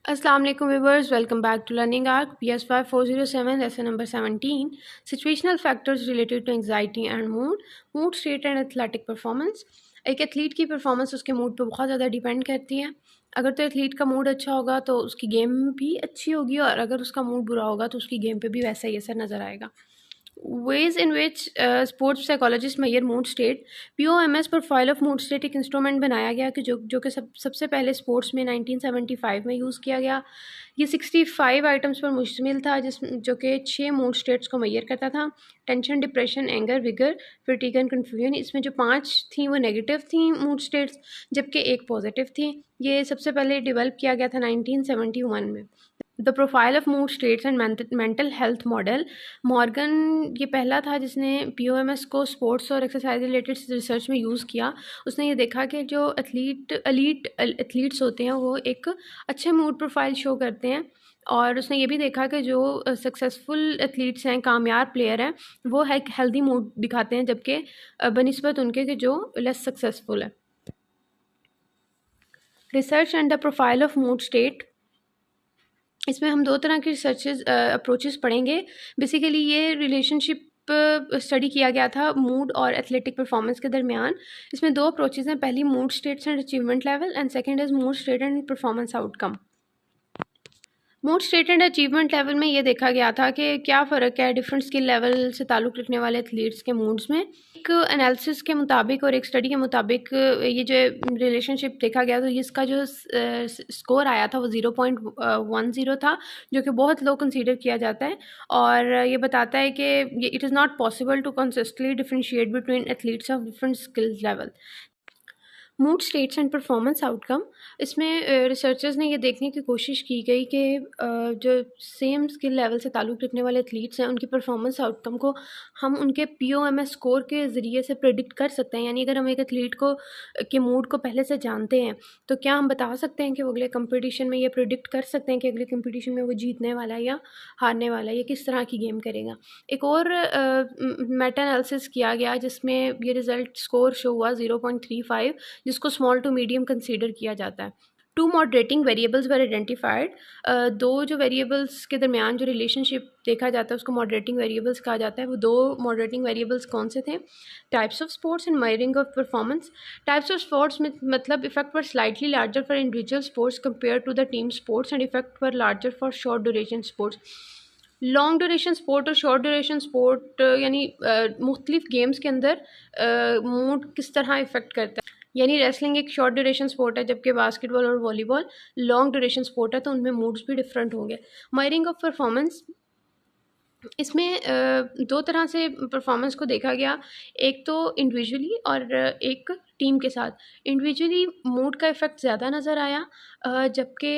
Assalamu alaikum viewers, welcome back to Learning Arc PS5 407 lesson number 17 situational factors related to anxiety and mood state and athletic performance। एक athlete की performance उसके mood पे बहुत ज़्यादा depend करती है। अगर तो एथलीट का मूड अच्छा होगा तो उसकी गेम भी अच्छी होगी, और अगर उसका मूड बुरा होगा तो उसकी गेम पे भी वैसा ही असर नज़र आएगा। ways in which sports psychologist measure mood state. POMS profile of mood state एक इंस्ट्रूमेंट बनाया गया कि जो कि सबसे पहले स्पोर्ट्स में 1975 में यूज़ किया गया। ये 65 आइटम्स पर मुश्तमिल था, जो कि 6 मूड स्टेट्स को मेजर करता था: tension, depression, anger, vigour, fatigue and confusion. इसमें जो 5 थी वो नेगेटिव थी मूड स्टेट्स, जबकि एक पॉजिटिव थी। ये सबसे पहले डेवलप किया गया था 1971 में। The profile of mood states and mental health model. Morgan ये पहला था जिसने POMS को स्पोर्ट्स और एक्सरसाइज रिलेटेड रिसर्च में यूज़ किया। उसने ये देखा कि जो एलीट एथलीट्स होते हैं वो एक अच्छे मूड प्रोफाइल शो करते हैं, और उसने ये भी देखा कि जो सक्सेसफुल एथलीट्स हैं, कामयाब प्लेयर हैं, वो एक हेल्दी मूड दिखाते हैं, जबकि बनिस्बत उनके कि जो लेस सक्सेसफुल है। Research and the profile of mood state. इसमें हम 2 तरह की रिसर्चेस अप्रोचेस पढ़ेंगे। बेसिकली ये रिलेशनशिप स्टडी किया गया था मूड और एथलेटिक परफॉर्मेंस के दरमियान। इसमें 2 अप्रोचेस हैं, पहली mood states and achievement level, and second is mood state and performance outcome. Mood state and achievement level में ये देखा गया था कि क्या फ़र्क है डिफरेंट स्किल लेवल से ताल्लुक़ रखने वाले एथलीट्स के मूड्स में। एक एनालिसिस के मुताबिक और एक स्टडी के मुताबिक ये जो रिलेशनशिप देखा गया, तो इसका जो स्कोर आया था वो 0.10 था, जो कि बहुत लो कंसीडर किया जाता है, और ये बताता है कि it is not possible to consistently differentiate between athletes of different skill level. Mood states and performance outcome. इसमें रिसर्चर्स ने ये देखने की कोशिश की गई कि जो सेम स्किल लेवल से ताल्लुक़ रखने वाले एथलीट्स हैं, उनकी परफॉर्मेंस आउटकम को हम उनके POMS स्कोर के ज़रिए से प्रेडिक्ट कर सकते हैं। यानी अगर हम एक एथलीट को के मूड को पहले से जानते हैं, तो क्या हम बता सकते हैं कि वो अगले कंपटीशन में ये प्रेडिक्ट कर सकते हैं कि अगले कंपटीशन में वो जीतने वाला है या हारने वाला है, या किस तरह की गेम करेगा। एक और मेटा एनालिसिस किया गया जिसमें ये रिज़ल्ट स्कोर शो हुआ 0.35, जिसको स्मॉल टू मीडियम कंसीडर किया जाता है। 2 मॉडरेटिंग वेरिएबल्स वर आइडेंटिफाइड। 2 जो वेरिएबल्स के दरमियान जो रिलेशनशिप देखा जाता है उसको मॉडरेटिंग वेरिएबल्स कहा जाता है। वो 2 मॉडरेटिंग वेरिएबल्स कौन से थे? Types of sports and measuring of performance. Types of sports में मतलब effect were slightly larger for individual sports compare to the team sports, and effect were larger for short duration sports. Long duration sport और short duration sport यानी मुख्तलिफ games के अंदर mood किस तरह effect करता है। यानी रेसलिंग एक शॉर्ट ड्यूरेशन स्पोर्ट है, जबकि बास्केटबॉल और वॉलीबॉल लॉन्ग ड्यूरेशन स्पोर्ट है, तो उनमें मूड्स भी डिफरेंट होंगे। Measuring of performance. इसमें 2 तरह से परफॉर्मेंस को देखा गया, एक तो इंडिविजुअली और एक टीम के साथ। इंडिविजुअली मूड का इफ़ेक्ट ज़्यादा नज़र आया, जबकि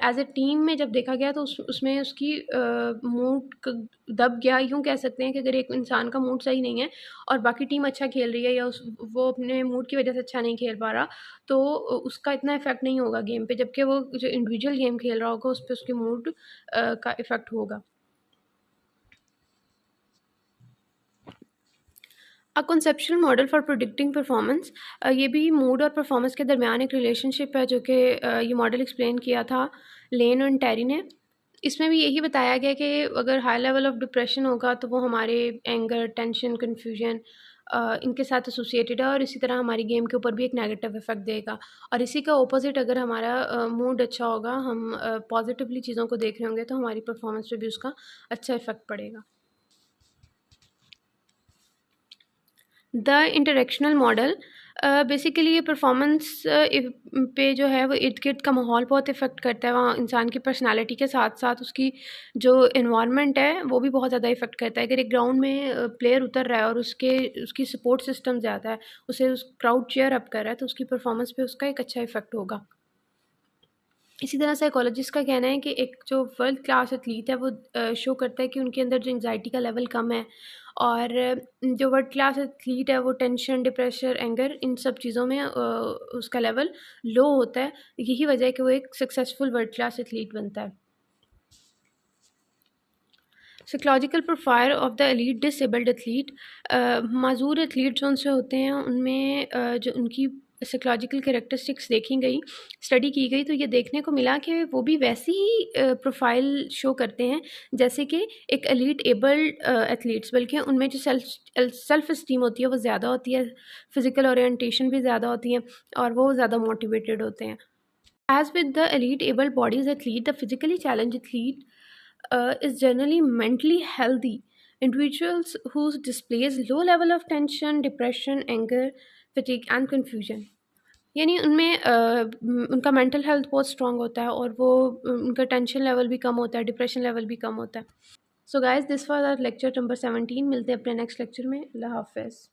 एज ए टीम में जब देखा गया तो उसमें उसकी मूड दब गया। यूँ कह सकते हैं कि अगर एक इंसान का मूड सही नहीं है और बाकी टीम अच्छा खेल रही है, या वो अपने मूड की वजह से अच्छा नहीं खेल पा रहा, तो उसका इतना इफ़ेक्ट नहीं होगा गेम पे, जबकि वो जो इंडिविजुअल गेम खेल रहा होगा उस पर उसके मूड का इफ़ेक्ट होगा। अ conceptual model for predicting performance. ये भी मूड और परफॉर्मेंस के दरमियान एक रिलेशनशिप है, जो कि ये मॉडल एक्सप्लेन किया था लेन और टेरी ने। इसमें भी यही बताया गया कि अगर हाई लेवल ऑफ डिप्रेशन होगा तो वो हमारे एंगर, टेंशन, कन्फ्यूजन इनके साथ एसोसिएटेड है, और इसी तरह हमारी गेम के ऊपर भी एक नेगेटिव इफेक्ट देगा। और इसी का ऑपोजिट, अगर हमारा मूड अच्छा होगा, हम पॉजिटिवली चीज़ों को देख रहे होंगे, तो हमारी परफॉर्मेंस पे भी उसका अच्छा इफेक्ट पड़ेगा। The interactional model. बेसिकली ये परफॉर्मेंस पे जो है वो इर्द गिर्द का माहौल बहुत इफ़ेक्ट करता है। वहाँ इंसान की पर्सनालिटी के साथ साथ उसकी जो इन्वायरमेंट है वो भी बहुत ज़्यादा इफ़ेक्ट करता है। अगर एक ग्राउंड में प्लेयर उतर रहा है और उसकी सपोर्ट सिस्टम ज़्यादा है, उसे उस क्राउड चीयर अप कर रहा है, तो उसकी परफॉर्मेंस पे उसका एक अच्छा इफ़ेक्ट होगा। इसी तरह साइकोलॉजिस्ट का कहना है कि एक जो वर्ल्ड क्लास एथलीट है वो शो करता है कि उनके अंदर जो एंग्जाइटी का लेवल कम है, और जो वर्ल्ड क्लास एथलीट है वो टेंशन, डिप्रेशन, एंगर, इन सब चीज़ों में उसका लेवल लो होता है। यही वजह है कि वो एक सक्सेसफुल वर्ल्ड क्लास एथलीट बनता है। Psychological profile of the elite disabled athlete. माजूर एथलीट जो उनसे होते हैं उनमें जो उनकी साइकोलॉजिकल कैरेक्टरिस्टिक्स देखी गई, स्टडी की गई, तो ये देखने को मिला कि वो भी वैसी ही प्रोफाइल शो करते हैं जैसे कि एक एलीट एबल्ड एथलीट्स, बल्कि उनमें जो सेल्फ इस्टीम होती है वो ज़्यादा होती है, फिज़िकल ओरिएंटेशन भी ज़्यादा होती है और वो ज़्यादा मोटिवेटेड होते हैं. As with the elite able bodies athlete, the physically challenged athlete is generally mentally healthy. Individuals who displays low level of tension, depression, anger, fatigue and confusion. यानी उनमें उनका मेंटल हेल्थ बहुत स्ट्रांग होता है और वो उनका टेंशन लेवल भी कम होता है, डिप्रेशन लेवल भी कम होता है. So guys, this was our lecture number 17. मिलते हैं अपने नेक्स्ट लेक्चर में. अल्लाह हाफिज़.